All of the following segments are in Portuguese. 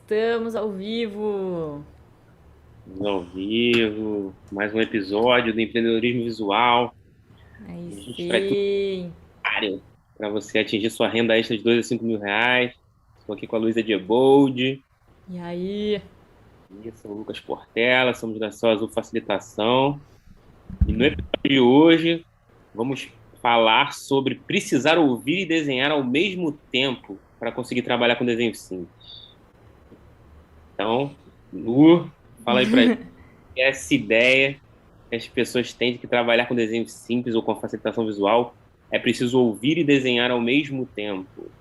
Estamos ao vivo. Ao vivo, mais um episódio do empreendedorismo visual. Aí A gente traz tudo sim. para você atingir sua renda extra de 2 a 5 mil reais. Estou aqui com a Luísa Diebold E aí? e sou o Lucas Portela, somos da Céu Azul Facilitação. E no episódio de hoje vamos falar sobre precisar ouvir e desenhar ao mesmo tempo para conseguir trabalhar com desenho simples. Então, Lu, fala aí para gente essa ideia que as pessoas têm de que trabalhar com desenho simples ou com facilitação visual é preciso ouvir e desenhar ao mesmo tempo.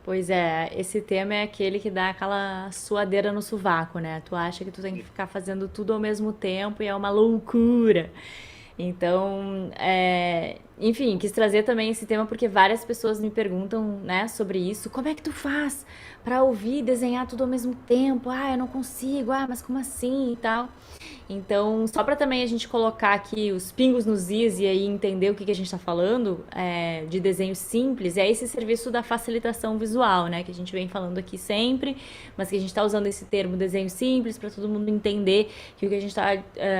Pois é, esse tema é aquele que dá aquela suadeira no sovaco, né? Tu acha que tu tem que ficar fazendo tudo ao mesmo tempo e é uma loucura. Então, enfim, quis trazer também esse tema porque várias pessoas me perguntam, né, sobre isso. Como é que tu faz para ouvir e desenhar tudo ao mesmo tempo? Ah, eu não consigo. Ah, mas como assim e tal? Então, só para também a gente colocar aqui os pingos nos is e aí entender o que a gente está falando de desenho simples, é esse serviço da facilitação visual, né? Que a gente vem falando aqui sempre, mas que a gente está usando esse termo desenho simples para todo mundo entender que o que a gente está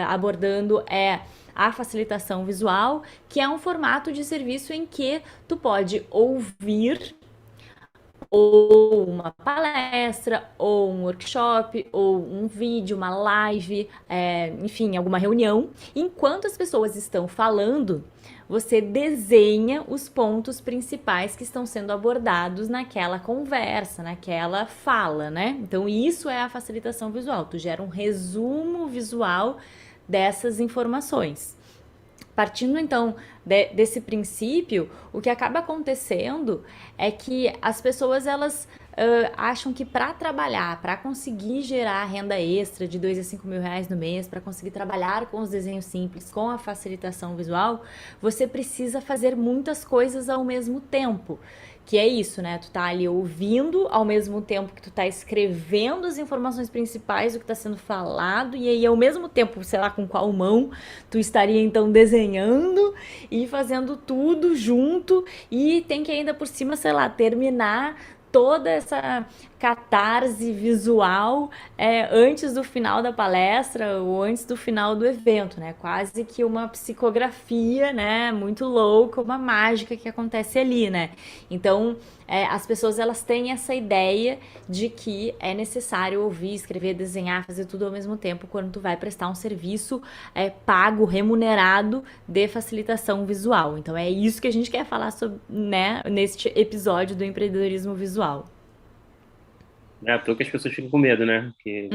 abordando é a facilitação visual, que é um formato de serviço em que tu pode ouvir ou uma palestra, ou um workshop, ou um vídeo, uma live, enfim, alguma reunião. Enquanto as pessoas estão falando, você desenha os pontos principais que estão sendo abordados naquela conversa, naquela fala, né? Então, isso é a facilitação visual. Tu gera um resumo visual dessas informações. Partindo então desse princípio, o que acaba acontecendo é que as pessoas elas acham que para trabalhar, para conseguir gerar renda extra de 2 a 5 mil reais no mês, para conseguir trabalhar com os desenhos simples, com a facilitação visual, você precisa fazer muitas coisas ao mesmo tempo. Que é isso, né? Tu tá ali ouvindo ao mesmo tempo que tu tá escrevendo as informações principais do que tá sendo falado, e aí ao mesmo tempo, sei lá com qual mão, tu estaria então desenhando e fazendo tudo junto, e tem que ainda por cima, sei lá, terminar toda essa catarse visual antes do final da palestra ou antes do final do evento, né? Quase que uma psicografia, né? Muito louca, uma mágica que acontece ali, né? Então, as pessoas elas têm essa ideia de que é necessário ouvir, escrever, desenhar, fazer tudo ao mesmo tempo quando tu vai prestar um serviço pago, remunerado de facilitação visual. Então é isso que a gente quer falar sobre, né, neste episódio do empreendedorismo visual. Não é à toa que as pessoas ficam com medo, né? Porque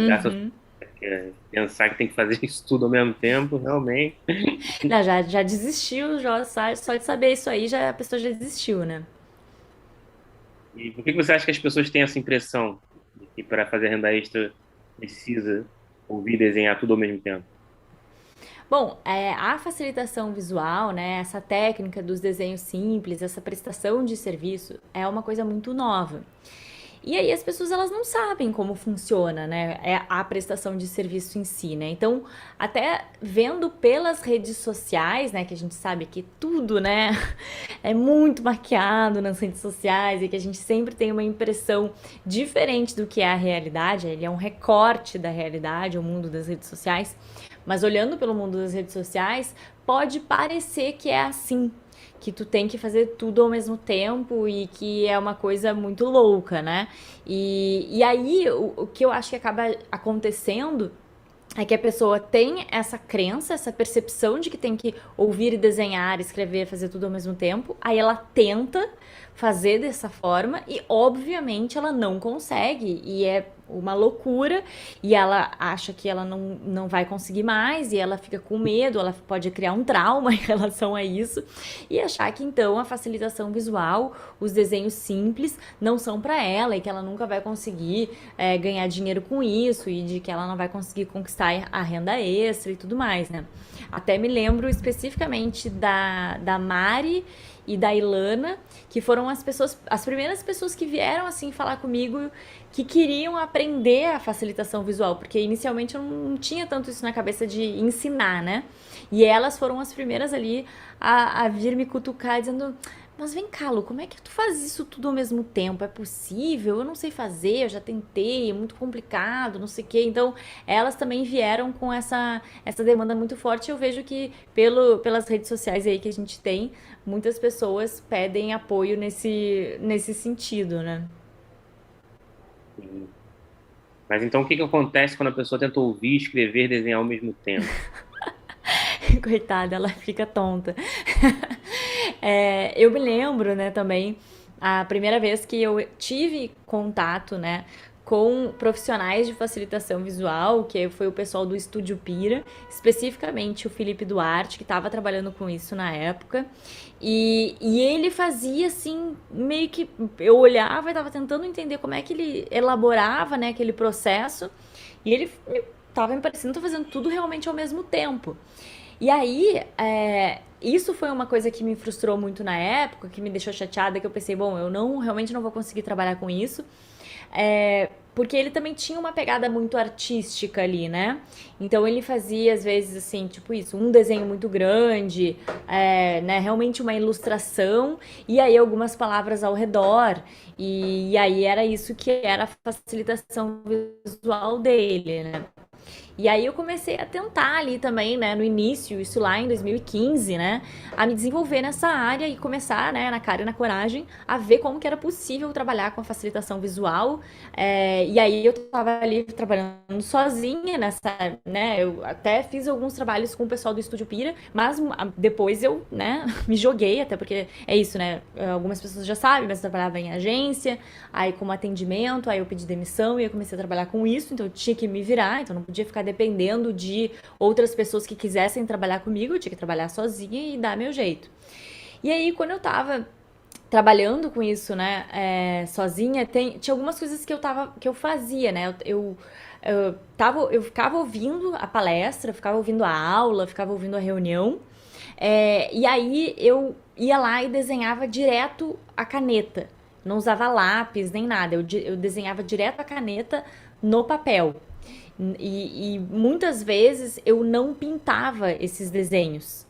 pensar que tem que fazer isso tudo ao mesmo tempo, realmente. Não, já desistiu, já, só de saber isso aí, já, a pessoa já desistiu, né? E por que você acha que as pessoas têm essa impressão de que para fazer renda extra precisa ouvir e desenhar tudo ao mesmo tempo? Bom, a facilitação visual, né, essa técnica dos desenhos simples, essa prestação de serviço é uma coisa muito nova. E aí as pessoas elas não sabem como funciona, né, a prestação de serviço em si, né? Então, até vendo pelas redes sociais, né, que a gente sabe que tudo, né, é muito maquiado nas redes sociais e que a gente sempre tem uma impressão diferente do que é a realidade, ele é um recorte da realidade, o mundo das redes sociais. Mas olhando pelo mundo das redes sociais, pode parecer que é assim, que tu tem que fazer tudo ao mesmo tempo e que é uma coisa muito louca, né? E aí, o que eu acho que acaba acontecendo é que a pessoa tem essa crença, essa percepção de que tem que ouvir e desenhar, escrever, fazer tudo ao mesmo tempo. Aí ela tenta fazer dessa forma e, obviamente, ela não consegue. E é uma loucura. E ela acha que ela não vai conseguir mais. E ela fica com medo. Ela pode criar um trauma em relação a isso. E achar que, então, a facilitação visual, os desenhos simples, não são para ela. E que ela nunca vai conseguir ganhar dinheiro com isso. E de que ela não vai conseguir conquistar a renda extra e tudo mais, né? Até me lembro especificamente da Mari e da Ilana, que foram as primeiras pessoas que vieram assim falar comigo que queriam aprender a facilitação visual, porque inicialmente eu não tinha tanto isso na cabeça de ensinar, né? E elas foram as primeiras ali a vir me cutucar dizendo: mas vem cá, Lu, como é que tu faz isso tudo ao mesmo tempo? É possível? Eu não sei fazer, eu já tentei, é muito complicado, não sei o quê. Então, elas também vieram com essa demanda muito forte. Eu vejo que pelas redes sociais aí que a gente tem, muitas pessoas pedem apoio nesse sentido, né? Sim. Mas então o que que acontece quando a pessoa tenta ouvir, escrever, desenhar ao mesmo tempo? Coitada, ela fica tonta. Eu me lembro, né, também, a primeira vez que eu tive contato, né, com profissionais de facilitação visual, que foi o pessoal do Estúdio Pira, especificamente o Felipe Duarte, que estava trabalhando com isso na época. E ele fazia assim, meio que eu olhava e estava tentando entender como é que ele elaborava, né, aquele processo, e ele estava me parecendo estar fazendo tudo realmente ao mesmo tempo. E aí, isso foi uma coisa que me frustrou muito na época, que me deixou chateada, que eu pensei, bom, eu não realmente não vou conseguir trabalhar com isso. Porque ele também tinha uma pegada muito artística ali, né? Então ele fazia, às vezes, assim, tipo isso, um desenho muito grande, né? Realmente uma ilustração, e aí algumas palavras ao redor. E aí era isso que era a facilitação visual dele, né? E aí eu comecei a tentar ali também, né, no início, isso lá em 2015, né, a me desenvolver nessa área e começar, né, na cara e na coragem, a ver como que era possível trabalhar com a facilitação visual. E aí eu tava ali trabalhando sozinha nessa, né, eu até fiz alguns trabalhos com o pessoal do Estúdio Pira, mas depois eu, né, me joguei, até porque é isso, né, algumas pessoas já sabem, mas eu trabalhava em agência, aí como atendimento, aí eu pedi demissão e eu comecei a trabalhar com isso, então eu tinha que me virar, então eu não podia ficar dependendo de outras pessoas que quisessem trabalhar comigo, eu tinha que trabalhar sozinha e dar meu jeito. E aí, quando eu tava trabalhando com isso, né, sozinha, tinha algumas coisas que eu fazia, né, eu ficava ouvindo a palestra, eu ficava ouvindo a aula, eu ficava ouvindo a reunião, e aí eu ia lá e desenhava direto a caneta. Não usava lápis nem nada, eu desenhava direto a caneta no papel. E muitas vezes eu não pintava esses desenhos.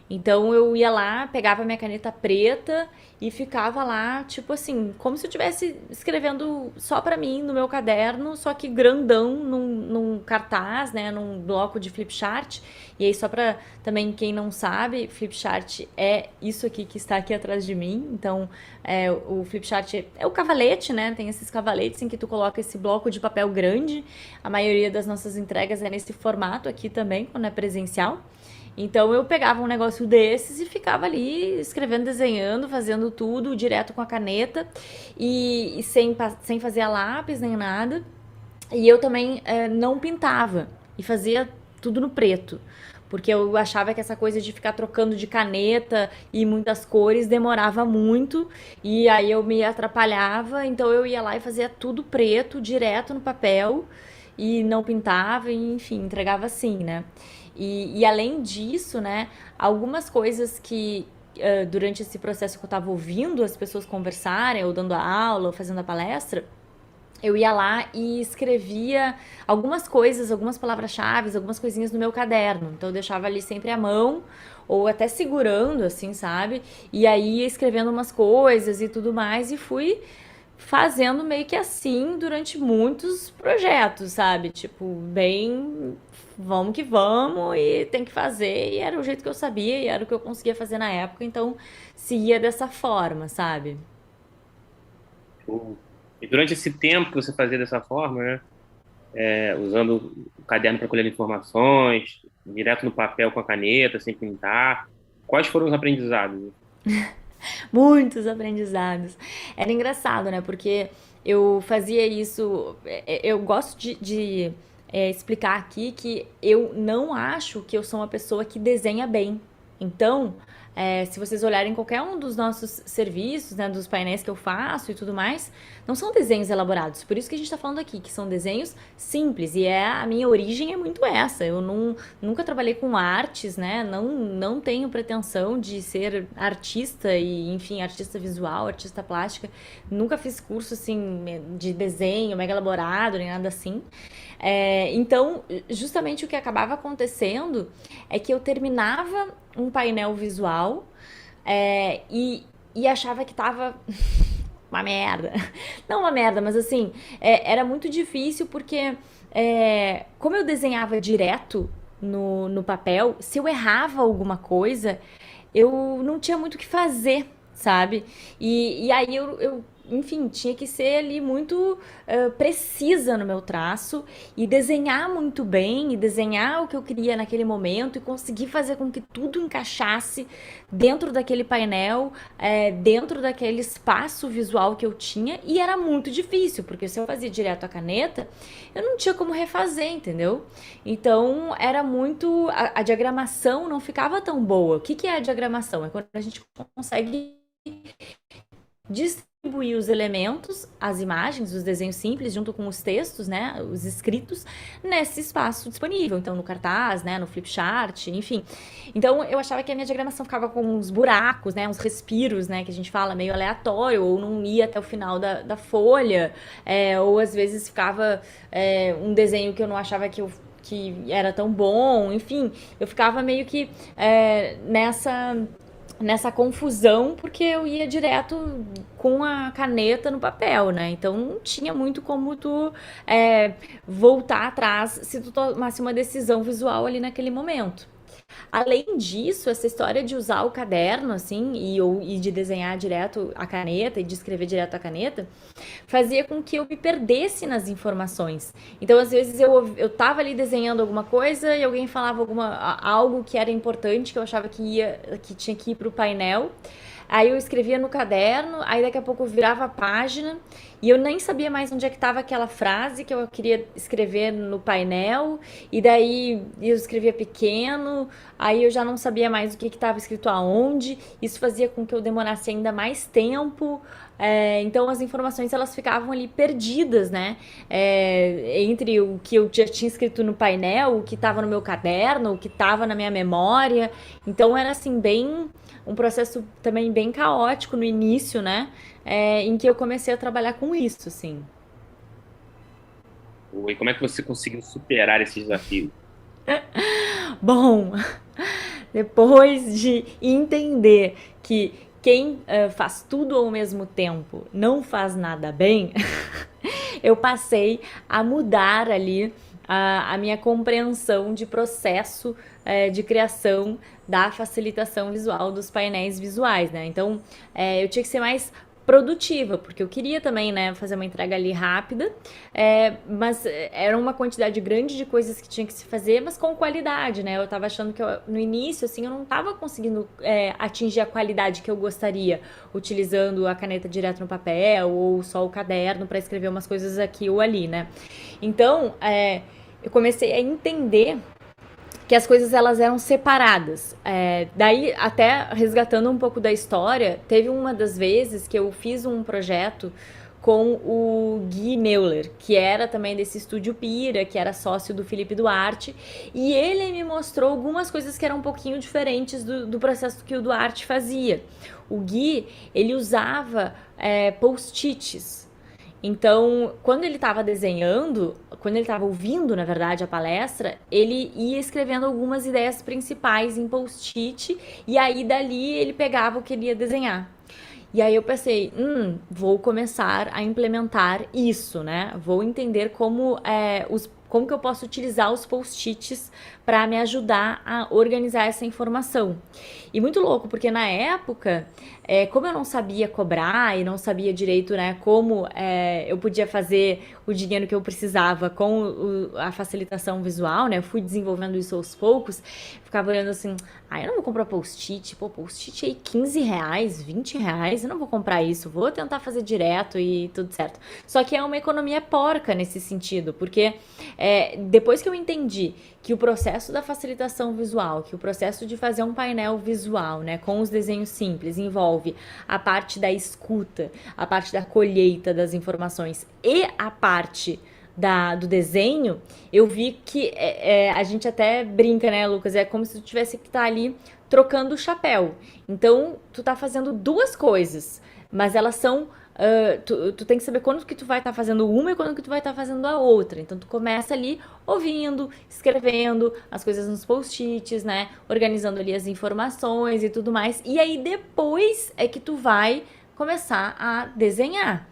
Então eu ia lá, pegava minha caneta preta e ficava lá, tipo assim, como se eu estivesse escrevendo só pra mim no meu caderno, só que grandão num cartaz, né, num bloco de flipchart. E aí só pra também quem não sabe, flipchart é isso aqui que está aqui atrás de mim. Então, o flipchart é o cavalete, né? Tem esses cavaletes em que tu coloca esse bloco de papel grande. A maioria das nossas entregas é nesse formato aqui também, quando é presencial. Então eu pegava um negócio desses e ficava ali escrevendo, desenhando, fazendo tudo direto com a caneta e sem fazer a lápis nem nada. E eu também não pintava e fazia tudo no preto. Porque eu achava que essa coisa de ficar trocando de caneta e muitas cores demorava muito. E aí eu me atrapalhava. Então eu ia lá e fazia tudo preto, direto no papel. E não pintava, e, enfim, entregava assim, né? E além disso, né, algumas coisas que durante esse processo que eu estava ouvindo as pessoas conversarem, ou dando a aula, ou fazendo a palestra, eu ia lá e escrevia algumas coisas, algumas palavras-chave, algumas coisinhas no meu caderno. Então eu deixava ali sempre à mão, ou até segurando, assim, sabe? E aí ia escrevendo umas coisas e tudo mais, e fui fazendo meio que assim durante muitos projetos, sabe? Tipo, bem, vamos que vamos e tem que fazer. E era o jeito que eu sabia e era o que eu conseguia fazer na época, então seguia dessa forma, sabe? Show. E durante esse tempo que você fazia dessa forma, né, usando o caderno para colher informações, direto no papel com a caneta, sem pintar, quais foram os aprendizados? Muitos aprendizados. Era engraçado, né? Porque eu fazia isso. Eu gosto de explicar aqui que eu não acho que eu sou uma pessoa que desenha bem. Então, se vocês olharem qualquer um dos nossos serviços, né, dos painéis que eu faço e tudo mais, não são desenhos elaborados. Por isso que a gente está falando aqui, que são desenhos simples. E a minha origem é muito essa. Eu nunca trabalhei com artes, né? Não tenho pretensão de ser artista e, enfim, artista visual, artista plástica. Nunca fiz curso, assim, de desenho mega elaborado, nem nada assim. Então, justamente o que acabava acontecendo é que eu terminava um painel visual é, e, e achava que tava uma merda. Não uma merda, mas assim, era muito difícil porque, como eu desenhava direto no papel, se eu errava alguma coisa, eu não tinha muito o que fazer, sabe? E aí enfim, tinha que ser ali muito precisa no meu traço e desenhar muito bem e desenhar o que eu queria naquele momento e conseguir fazer com que tudo encaixasse dentro daquele painel, dentro daquele espaço visual que eu tinha, e era muito difícil, porque se eu fazia direto a caneta, eu não tinha como refazer, entendeu? Então era muito. A diagramação não ficava tão boa. O que, que é a diagramação? É quando a gente consegue distribuir os elementos, as imagens, os desenhos simples, junto com os textos, né, os escritos, nesse espaço disponível. Então, no cartaz, né, no flipchart, enfim. Então, eu achava que a minha diagramação ficava com uns buracos, né, uns respiros, né, que a gente fala meio aleatório, ou não ia até o final da folha, ou às vezes ficava um desenho que eu não achava que era tão bom, enfim, eu ficava meio que nessa confusão, porque eu ia direto com a caneta no papel, né? Então não tinha muito como tu voltar atrás se tu tomasse uma decisão visual ali naquele momento. Além disso, essa história de usar o caderno, assim, e de desenhar direto a caneta e de escrever direto a caneta, fazia com que eu me perdesse nas informações. Então, às vezes, eu tava ali desenhando alguma coisa e alguém falava algo que era importante, que eu achava que tinha que ir pro painel. Aí eu escrevia no caderno, aí daqui a pouco eu virava a página e eu nem sabia mais onde é que estava aquela frase que eu queria escrever no painel, e daí eu escrevia pequeno, aí eu já não sabia mais o que estava escrito aonde, isso fazia com que eu demorasse ainda mais tempo. Então as informações elas ficavam ali perdidas, né? Entre o que eu já tinha escrito no painel, o que estava no meu caderno, o que estava na minha memória. Então era assim, bem um processo também bem caótico no início, né? Em que eu comecei a trabalhar com isso, assim. E como é que você conseguiu superar esse desafio? Bom, depois de entender que quem faz tudo ao mesmo tempo não faz nada bem, eu passei a mudar ali a minha compreensão de processo de criação da facilitação visual dos painéis visuais, né? Então, eu tinha que ser mais produtiva, porque eu queria também, né, fazer uma entrega ali rápida, mas era uma quantidade grande de coisas que tinha que se fazer, mas com qualidade, né? Eu tava achando que no início, assim, eu não tava conseguindo atingir a qualidade que eu gostaria, utilizando a caneta direto no papel ou só o caderno para escrever umas coisas aqui ou ali, né? Então, eu comecei a entender que as coisas elas eram separadas. Daí, até resgatando um pouco da história, teve uma das vezes que eu fiz um projeto com o Gui Meuler, que era também desse estúdio Pira, que era sócio do Felipe Duarte, e ele me mostrou algumas coisas que eram um pouquinho diferentes do processo que o Duarte fazia. O Gui, ele usava post-its. Então, quando ele estava desenhando, quando ele estava ouvindo, na verdade, a palestra, ele ia escrevendo algumas ideias principais em post-it, e aí dali ele pegava o que ele ia desenhar. E aí eu pensei, vou começar a implementar isso, né? Vou entender como que eu posso utilizar os post-its para me ajudar a organizar essa informação. E muito louco, porque na época, como eu não sabia cobrar e não sabia direito, né, como eu podia fazer o dinheiro que eu precisava com a facilitação visual, né, eu fui desenvolvendo isso aos poucos, ficava olhando assim, eu não vou comprar post-it, post-it aí R$ 15, R$ 20, eu não vou comprar isso, vou tentar fazer direto e tudo certo. Só que é uma economia porca nesse sentido, porque depois que eu entendi que o processo da facilitação visual, que o processo de fazer um painel visual, né, com os desenhos simples, envolve a parte da escuta, a parte da colheita das informações e a parte do desenho, eu vi que a gente até brinca, né, Lucas? É como se tu tivesse que estar ali trocando o chapéu. Então, tu tá fazendo duas coisas, mas elas são tu tem que saber quando que tu vai estar fazendo uma e quando que tu vai estar fazendo a outra. Então tu começa ali ouvindo, escrevendo as coisas nos post-its, né? Organizando ali as informações e tudo mais. E aí depois é que tu vai começar a desenhar.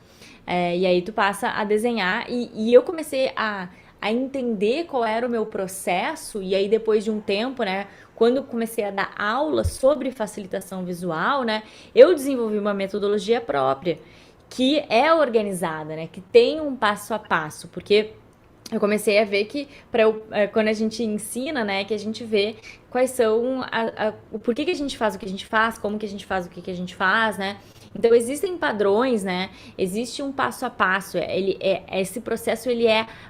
E aí tu passa a desenhar e eu comecei a entender qual era o meu processo, e aí depois de um tempo, né, quando eu comecei a dar aula sobre facilitação visual, né, eu desenvolvi uma metodologia própria, que é organizada, né, que tem um passo a passo, porque eu comecei a ver que quando a gente ensina, né, que a gente vê quais são o porquê que a gente faz o que a gente faz, como que a gente faz o que a gente faz, né? Então existem padrões, né? Existe um passo a passo. Esse processo ele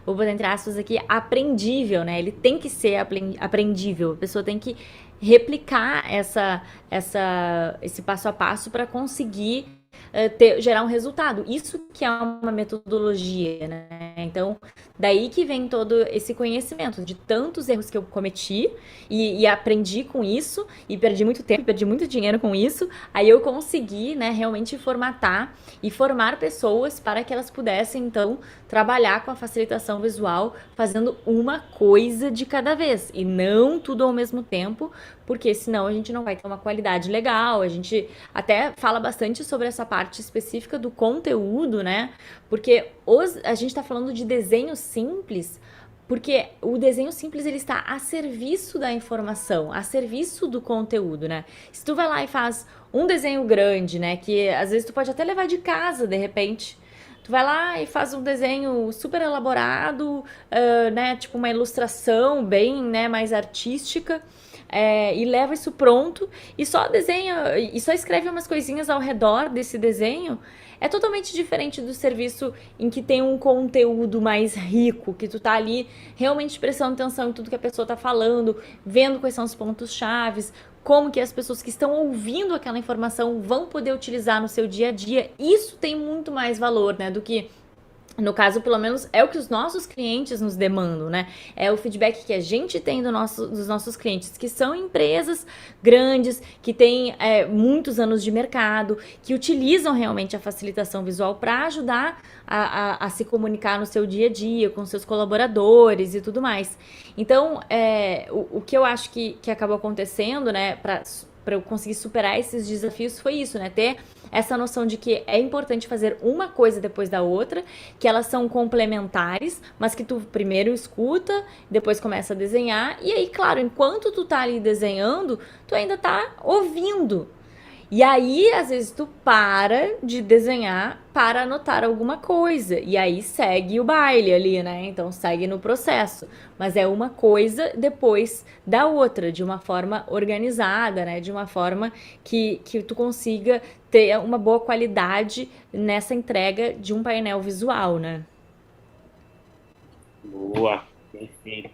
vou botar entre aspas aqui, aprendível, né? Ele tem que ser aprendível. A pessoa tem que replicar esse passo a passo para conseguir gerar um resultado. Isso que é uma metodologia, né? Então, daí que vem todo esse conhecimento de tantos erros que eu cometi e aprendi com isso e perdi muito tempo, perdi muito dinheiro com isso. Aí eu consegui, né, realmente formatar e formar pessoas para que elas pudessem, então, trabalhar com a facilitação visual fazendo uma coisa de cada vez e não tudo ao mesmo tempo, porque senão a gente não vai ter uma qualidade legal. A gente até fala bastante sobre essa parte específica do conteúdo, né? Porque a gente está falando de desenho simples, porque o desenho simples ele está a serviço da informação, a serviço do conteúdo, né? Se tu vai lá e faz um desenho grande, né, que às vezes tu pode até levar de casa, de repente, tu vai lá e faz um desenho super elaborado, né, tipo uma ilustração bem, né, mais artística, e leva isso pronto e só desenha e só escreve umas coisinhas ao redor desse desenho. É totalmente diferente do serviço em que tem um conteúdo mais rico, que tu tá ali realmente prestando atenção em tudo que a pessoa tá falando, vendo quais são os pontos chaves, como que as pessoas que estão ouvindo aquela informação vão poder utilizar no seu dia a dia. Isso tem muito mais valor, né, do que no caso, pelo menos, é o que os nossos clientes nos demandam, né? É o feedback que a gente tem dos nossos clientes, que são empresas grandes, que têm muitos anos de mercado, que utilizam realmente a facilitação visual para ajudar a se comunicar no seu dia a dia, com seus colaboradores e tudo mais. Então, o que eu acho que acabou acontecendo, né, para eu conseguir superar esses desafios foi isso, né? Ter essa noção de que é importante fazer uma coisa depois da outra, que elas são complementares, mas que tu primeiro escuta, depois começa a desenhar, e aí, claro, enquanto tu tá ali desenhando, tu ainda tá ouvindo. E aí, às vezes, tu para de desenhar para anotar alguma coisa. E aí segue o baile ali, né? Então segue no processo. Mas é uma coisa depois da outra, de uma forma organizada, né? De uma forma que tu consiga ter uma boa qualidade nessa entrega de um painel visual, né? Boa, perfeito.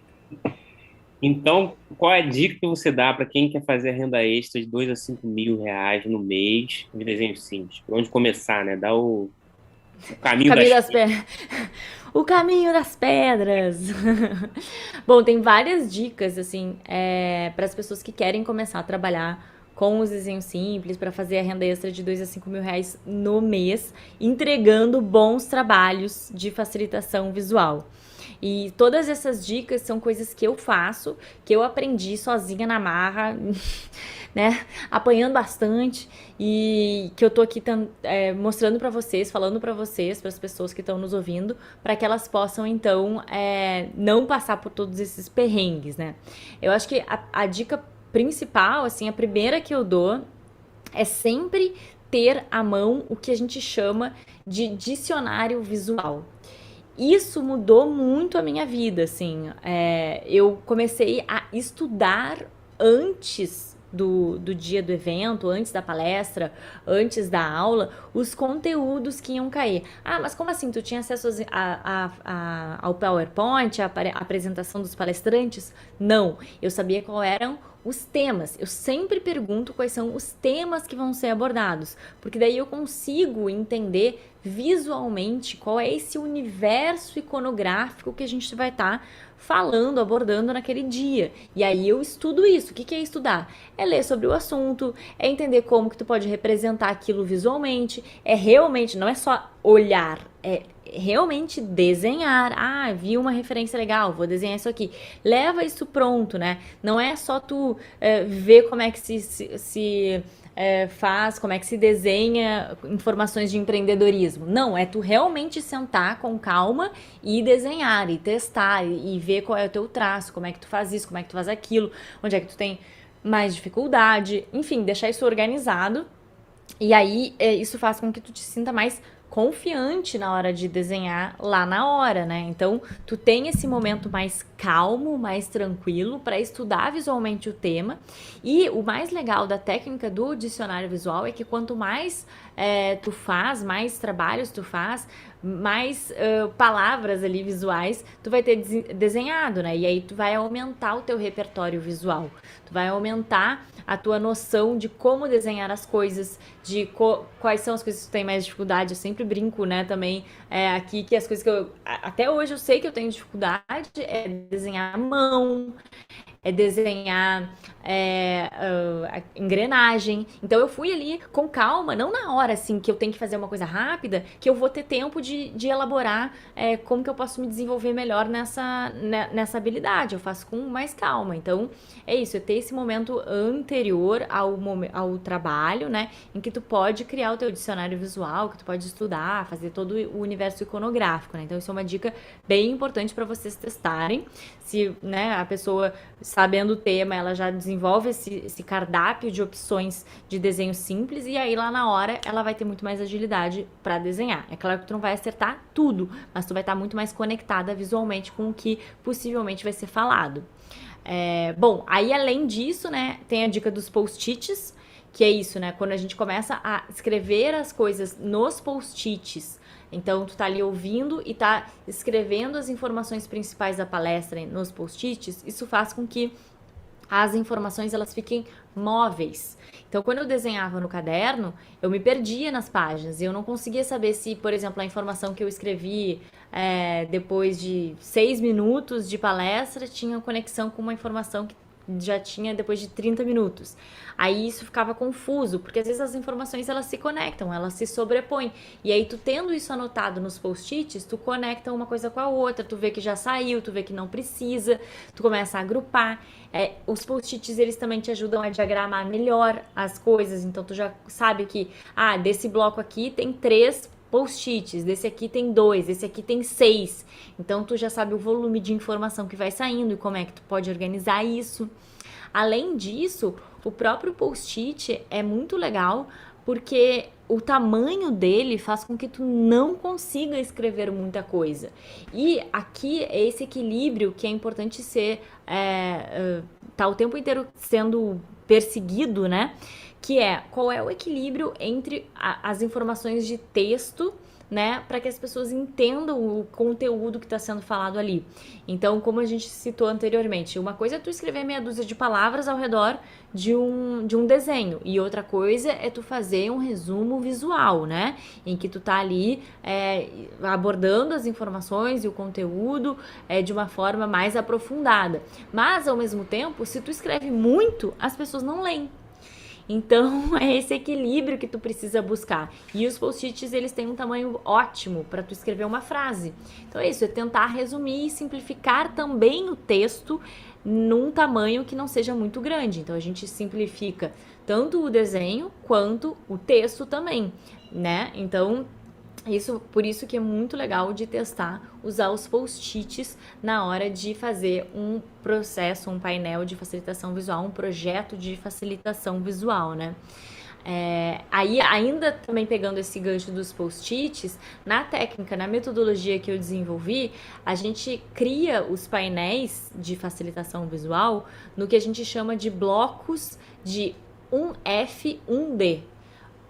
Então, qual é a dica que você dá para quem quer fazer a renda extra de 2 a 5 mil reais no mês de desenho simples? Por onde começar, né? Dá o O caminho caminho das das pedras. O caminho das pedras. Bom, tem várias dicas, assim, para as pessoas que querem começar a trabalhar com os desenhos simples, para fazer a renda extra de 2 a 5 mil reais no mês, entregando bons trabalhos de facilitação visual. E todas essas dicas são coisas que eu faço, que eu aprendi sozinha na marra, né? Apanhando bastante e que eu tô aqui mostrando pra vocês, falando pra vocês, para as pessoas que estão nos ouvindo, para que elas possam então não passar por todos esses perrengues, né? Eu acho que a dica principal, assim, a primeira que eu dou é sempre ter à mão o que a gente chama de dicionário visual. Isso mudou muito a minha vida, assim. Eu comecei a estudar antes do dia do evento, antes da palestra, antes da aula, os conteúdos que iam cair. Ah, mas como assim? Tu tinha acesso ao PowerPoint, à apresentação dos palestrantes? Não, eu sabia qual eram os temas. Eu sempre pergunto quais são os temas que vão ser abordados, porque daí eu consigo entender visualmente qual é esse universo iconográfico que a gente vai estar falando, abordando naquele dia. E aí eu estudo isso. O que que é estudar? É ler sobre o assunto, é entender como que tu pode representar aquilo visualmente, é realmente, não é só olhar, é realmente desenhar. Ah, vi uma referência legal, vou desenhar isso aqui. Leva isso pronto, né? Não é só tu ver como é que se faz, como é que se desenha informações de empreendedorismo. Não, é tu realmente sentar com calma e desenhar, e testar, e ver qual é o teu traço, como é que tu faz isso, como é que tu faz aquilo, onde é que tu tem mais dificuldade, enfim, deixar isso organizado. E aí, isso faz com que tu te sinta mais confiante na hora de desenhar lá na hora, né? Então, tu tem esse momento mais calmo, mais tranquilo para estudar visualmente o tema. E o mais legal da técnica do dicionário visual é que quanto mais tu faz, mais trabalhos tu faz, mais palavras ali visuais tu vai ter desenhado, né? E aí tu vai aumentar o teu repertório visual. Tu vai aumentar a tua noção de como desenhar as coisas, de quais são as coisas que tu tem mais dificuldade. Eu sempre brinco, né, também aqui, que as coisas que até hoje eu sei que eu tenho dificuldade é desenhar a mão, é desenhar engrenagem. Então eu fui ali com calma, não na hora assim que eu tenho que fazer uma coisa rápida, que eu vou ter tempo de elaborar como que eu posso me desenvolver melhor nessa habilidade. Eu faço com mais calma. Então é isso, é ter esse momento anterior ao trabalho, né, em que tu pode criar o teu dicionário visual, que tu pode estudar, fazer todo o universo iconográfico, né? Então isso é uma dica bem importante para vocês testarem. Se, né, a pessoa, sabendo o tema, ela já desenvolve esse cardápio de opções de desenho simples, e aí lá na hora ela vai ter muito mais agilidade para desenhar. É claro que tu não vai acertar tudo, mas tu vai estar muito mais conectada visualmente com o que possivelmente vai ser falado. Bom, aí além disso, né, tem a dica dos post-its, que é isso, né, quando a gente começa a escrever as coisas nos post-its. Então, tu tá ali ouvindo e tá escrevendo as informações principais da palestra nos post-its. Isso faz com que as informações elas fiquem móveis. Então, quando eu desenhava no caderno, eu me perdia nas páginas e eu não conseguia saber se, por exemplo, a informação que eu escrevi depois de 6 minutos de palestra tinha conexão com uma informação que já tinha depois de 30 minutos. Aí isso ficava confuso, porque às vezes as informações elas se conectam, elas se sobrepõem. E aí tu tendo isso anotado nos post-its, tu conecta uma coisa com a outra, tu vê que já saiu, tu vê que não precisa, tu começa a agrupar. Os post-its eles também te ajudam a diagramar melhor as coisas, então tu já sabe que, desse bloco aqui tem 3 post-its, desse aqui tem 2, desse aqui tem 6. Então tu já sabe o volume de informação que vai saindo e como é que tu pode organizar isso. Além disso, o próprio post-it é muito legal porque o tamanho dele faz com que tu não consiga escrever muita coisa. E aqui é esse equilíbrio que é importante tá o tempo inteiro sendo perseguido, né? Que qual é o equilíbrio entre as informações de texto, né, para que as pessoas entendam o conteúdo que está sendo falado ali. Então, como a gente citou anteriormente, uma coisa é tu escrever meia dúzia de palavras ao redor de um desenho, e outra coisa é tu fazer um resumo visual, né, em que tu tá ali abordando as informações e o conteúdo de uma forma mais aprofundada. Mas, ao mesmo tempo, se tu escreve muito, as pessoas não leem. Então, é esse equilíbrio que tu precisa buscar. E os post-its, eles têm um tamanho ótimo para tu escrever uma frase. Então, é isso, é tentar resumir e simplificar também o texto num tamanho que não seja muito grande. Então, a gente simplifica tanto o desenho quanto o texto também, né? Então, por isso que é muito legal de testar, usar os post-its na hora de fazer um processo, um painel de facilitação visual, um projeto de facilitação visual, né? Aí, ainda também pegando esse gancho dos post-its, na técnica, na metodologia que eu desenvolvi, a gente cria os painéis de facilitação visual no que a gente chama de blocos de 1F, 1D.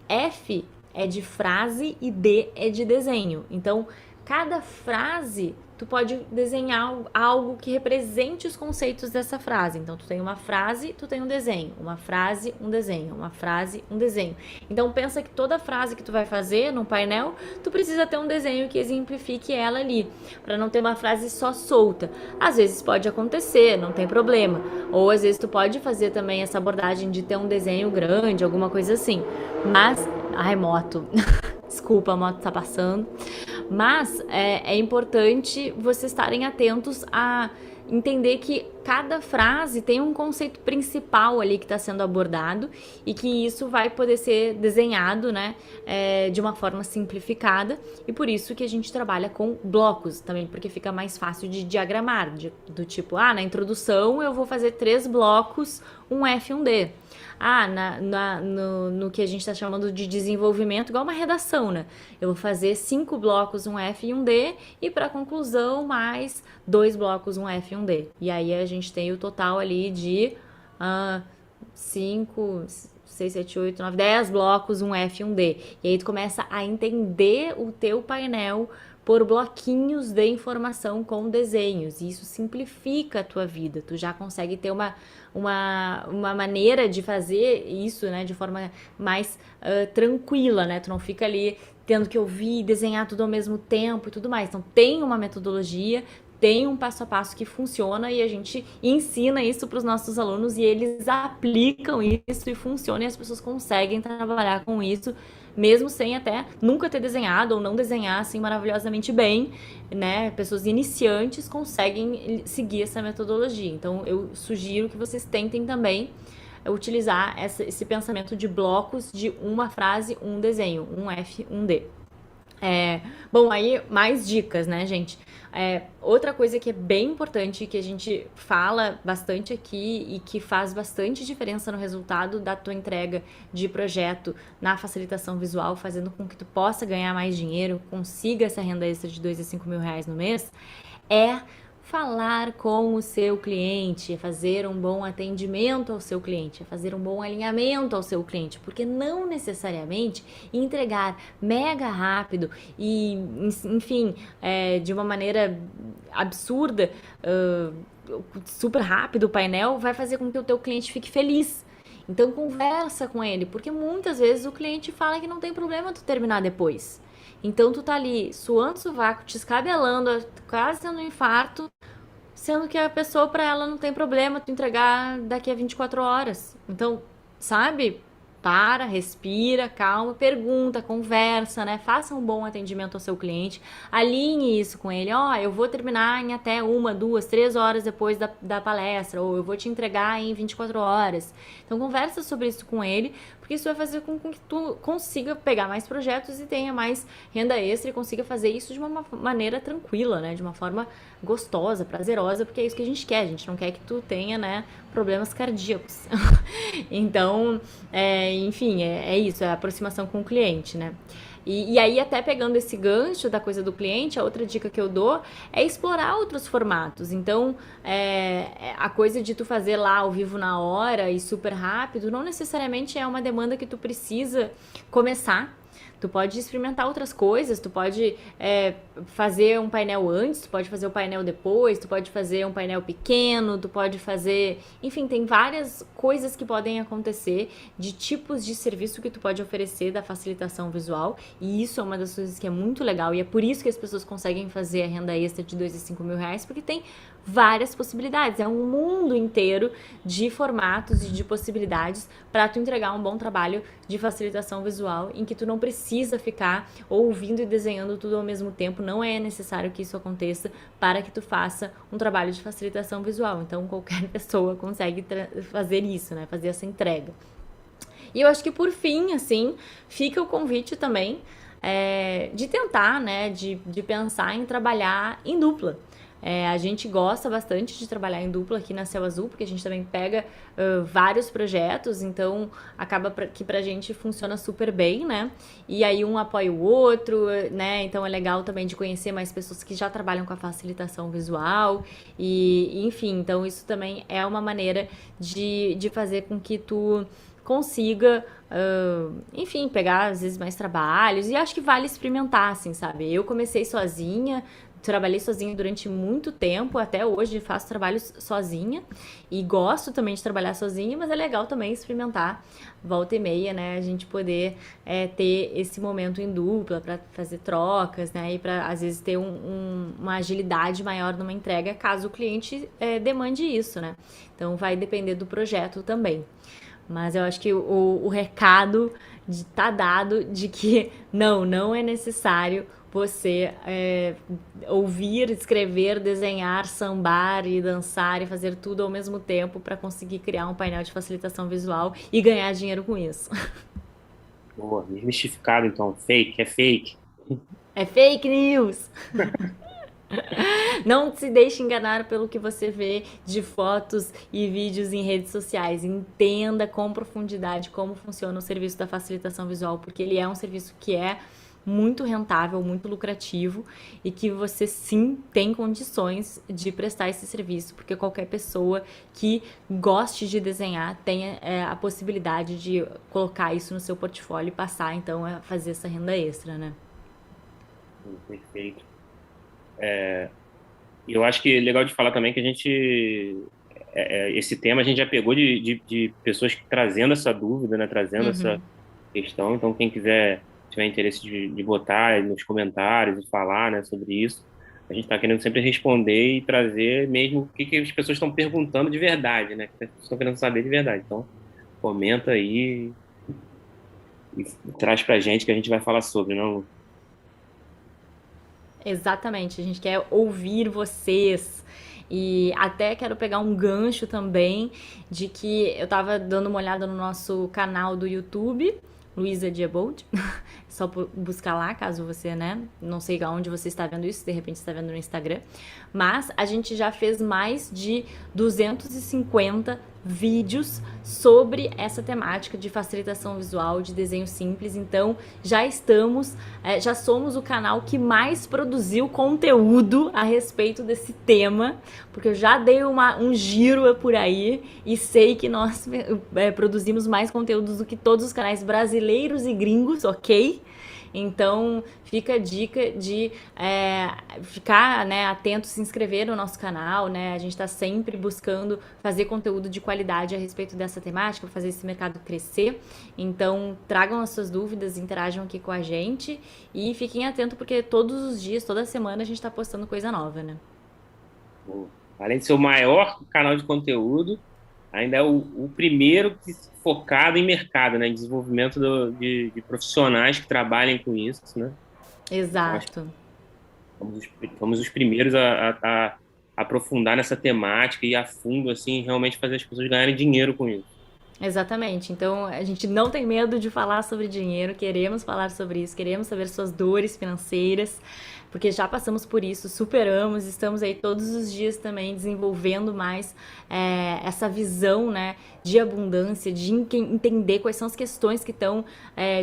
F é de frase e D é de desenho. Então, cada frase tu pode desenhar algo que represente os conceitos dessa frase. Então, tu tem uma frase, tu tem um desenho. Uma frase, um desenho. Uma frase, um desenho. Então, pensa que toda frase que tu vai fazer no painel, tu precisa ter um desenho que exemplifique ela ali, para não ter uma frase só solta. Às vezes pode acontecer, não tem problema. Ou às vezes tu pode fazer também essa abordagem de ter um desenho grande, alguma coisa assim. Mas, ai, moto. Desculpa, a moto tá passando. Mas é importante vocês estarem atentos a entender que cada frase tem um conceito principal ali que está sendo abordado e que isso vai poder ser desenhado, né, de uma forma simplificada, e por isso que a gente trabalha com blocos também, porque fica mais fácil de diagramar, do tipo, na introdução eu vou fazer 3 blocos, um F e um D. No que a gente está chamando de desenvolvimento, igual uma redação, né? Eu vou fazer 5 blocos, um F e um D, e para conclusão, mais 2 blocos, um F e um D. E aí a gente tem o total ali de 5, 6, 7, 8, 9, 10 blocos, um F e um D. E aí tu começa a entender o teu painel por bloquinhos de informação com desenhos. E isso simplifica a tua vida. Tu já consegue ter uma maneira de fazer isso, né, de forma mais tranquila, né? Tu não fica ali tendo que ouvir e desenhar tudo ao mesmo tempo e tudo mais. Então, tem uma metodologia, tem um passo a passo que funciona e a gente ensina isso para os nossos alunos e eles aplicam isso e funciona e as pessoas conseguem trabalhar com isso, mesmo sem até nunca ter desenhado ou não desenhar assim maravilhosamente bem, né? Pessoas iniciantes conseguem seguir essa metodologia. Então, eu sugiro que vocês tentem também utilizar esse pensamento de blocos de uma frase, um desenho, um F, um D. Bom, aí mais dicas, né, gente? Outra coisa que é bem importante, que a gente fala bastante aqui e que faz bastante diferença no resultado da tua entrega de projeto na facilitação visual, fazendo com que tu possa ganhar mais dinheiro, consiga essa renda extra de 2 a 5 mil reais no mês, é falar com o seu cliente, é fazer um bom atendimento ao seu cliente, é fazer um bom alinhamento ao seu cliente, porque não necessariamente entregar mega rápido e, enfim, de uma maneira absurda, super rápido o painel, vai fazer com que o teu cliente fique feliz. Então conversa com ele, porque muitas vezes o cliente fala que não tem problema tu terminar depois. Então tu tá ali suando o sovaco, te escabelando, quase tendo um infarto, sendo que a pessoa, pra ela, não tem problema tu entregar daqui a 24 horas. Então, sabe? Para, respira, calma, pergunta, conversa, né? Faça um bom atendimento ao seu cliente, alinhe isso com ele. Eu vou terminar em até 1, 2, 3 horas depois da palestra, ou eu vou te entregar em 24 horas. Então, conversa sobre isso com ele, porque isso vai fazer com que tu consiga pegar mais projetos e tenha mais renda extra e consiga fazer isso de uma maneira tranquila, né? De uma forma gostosa, prazerosa, porque é isso que a gente quer. A gente não quer que tu tenha, né, problemas cardíacos. Então, enfim, é isso, é a aproximação com o cliente, né? E aí, até pegando esse gancho da coisa do cliente, a outra dica que eu dou é explorar outros formatos. Então, a coisa de tu fazer lá ao vivo na hora e super rápido, não necessariamente é uma demanda que tu precisa começar. Tu pode experimentar outras coisas, tu pode fazer um painel antes, tu pode fazer o painel depois, tu pode fazer um painel pequeno, tu pode fazer... Enfim, tem várias coisas que podem acontecer de tipos de serviço que tu pode oferecer da facilitação visual, e isso é uma das coisas que é muito legal, e é por isso que as pessoas conseguem fazer a renda extra de 2 a 5 mil reais, porque tem várias possibilidades, é um mundo inteiro de formatos e de possibilidades para tu entregar um bom trabalho de facilitação visual em que tu não precisa ficar ouvindo e desenhando tudo ao mesmo tempo, não é necessário que isso aconteça para que tu faça um trabalho de facilitação visual, então qualquer pessoa consegue fazer isso, né, fazer essa entrega. E eu acho que por fim, assim, fica o convite também de tentar, né, de pensar em trabalhar em dupla. A gente gosta bastante de trabalhar em dupla aqui na Céu Azul, porque a gente também pega vários projetos, então acaba que pra gente funciona super bem, né? E aí um apoia o outro, né? Então é legal também de conhecer mais pessoas que já trabalham com a facilitação visual e enfim, então isso também é uma maneira de fazer com que tu consiga, enfim, pegar às vezes mais trabalhos. E acho que vale experimentar, assim, sabe? Eu comecei sozinha, trabalhei sozinha durante muito tempo, até hoje faço trabalhos sozinha e gosto também de trabalhar sozinha, mas é legal também experimentar volta e meia, né? A gente poder ter esse momento em dupla para fazer trocas, né? E para às vezes ter uma agilidade maior numa entrega, caso o cliente demande isso, né? Então vai depender do projeto também. Mas eu acho que o recado tá dado de que não é necessário você ouvir, escrever, desenhar, sambar e dançar e fazer tudo ao mesmo tempo para conseguir criar um painel de facilitação visual e ganhar dinheiro com isso. Boa, desmistificado então. Fake, é fake. É fake news! Não se deixe enganar pelo que você vê de fotos e vídeos em redes sociais. Entenda com profundidade como funciona o serviço da facilitação visual, porque ele é um serviço que é muito rentável, muito lucrativo e que você sim tem condições de prestar esse serviço, porque qualquer pessoa que goste de desenhar tem a possibilidade de colocar isso no seu portfólio e passar então a fazer essa renda extra, né? Perfeito. E eu acho que é legal de falar também que a gente, esse tema a gente já pegou de pessoas trazendo essa dúvida, né, trazendo essa Uhum. questão. Então, quem quiser, tiver interesse de botar aí nos comentários e falar, né, sobre isso, a gente está querendo sempre responder e trazer mesmo o que as pessoas estão perguntando de verdade, né, que as pessoas estão querendo saber de verdade. Então, comenta aí e traz pra gente que a gente vai falar sobre, não? Exatamente, a gente quer ouvir vocês. E até quero pegar um gancho também de que eu tava dando uma olhada no nosso canal do YouTube, Luisa Diebold. Só buscar lá, caso você, né? Não sei aonde você está vendo isso, de repente está vendo no Instagram. Mas a gente já fez mais de 250 vídeos sobre essa temática de facilitação visual, de desenho simples. Então já somos o canal que mais produziu conteúdo a respeito desse tema, porque eu já dei um giro por aí e sei que nós produzimos mais conteúdos do que todos os canais brasileiros e gringos, ok? Então fica a dica de ficar, né, atento, se inscrever no nosso canal, né? A gente está sempre buscando fazer conteúdo de qualidade a respeito dessa temática, fazer esse mercado crescer. Então tragam as suas dúvidas, interajam aqui com a gente e fiquem atentos porque todos os dias, toda semana a gente está postando coisa nova, né? Além de ser o maior canal de conteúdo, ainda é o primeiro focado em mercado, né, em desenvolvimento de profissionais que trabalhem com isso, né? Então, acho que Exato. fomos os primeiros a aprofundar nessa temática e a fundo, assim, realmente fazer as pessoas ganharem dinheiro com isso. Exatamente. Então, a gente não tem medo de falar sobre dinheiro, queremos falar sobre isso, queremos saber suas dores financeiras, porque já passamos por isso, superamos, estamos aí todos os dias também desenvolvendo mais essa visão, né, de abundância, de entender quais são as questões que estão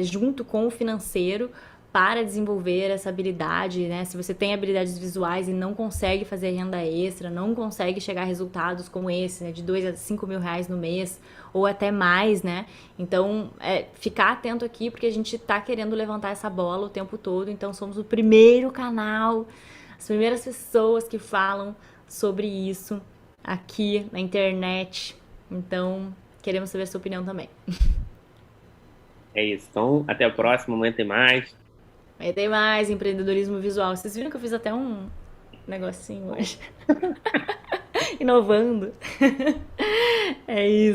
junto com o financeiro para desenvolver essa habilidade, né? Se você tem habilidades visuais e não consegue fazer renda extra, não consegue chegar a resultados como esse, né? De 2 a 5 mil reais no mês, ou até mais, né? Então, ficar atento aqui, porque a gente tá querendo levantar essa bola o tempo todo, então somos o primeiro canal, as primeiras pessoas que falam sobre isso aqui na internet. Então, queremos saber a sua opinião também. É isso. Então, até a próxima, amanhã tem mais. Aí tem mais empreendedorismo visual. Vocês viram que eu fiz até um negocinho hoje? Inovando. É isso.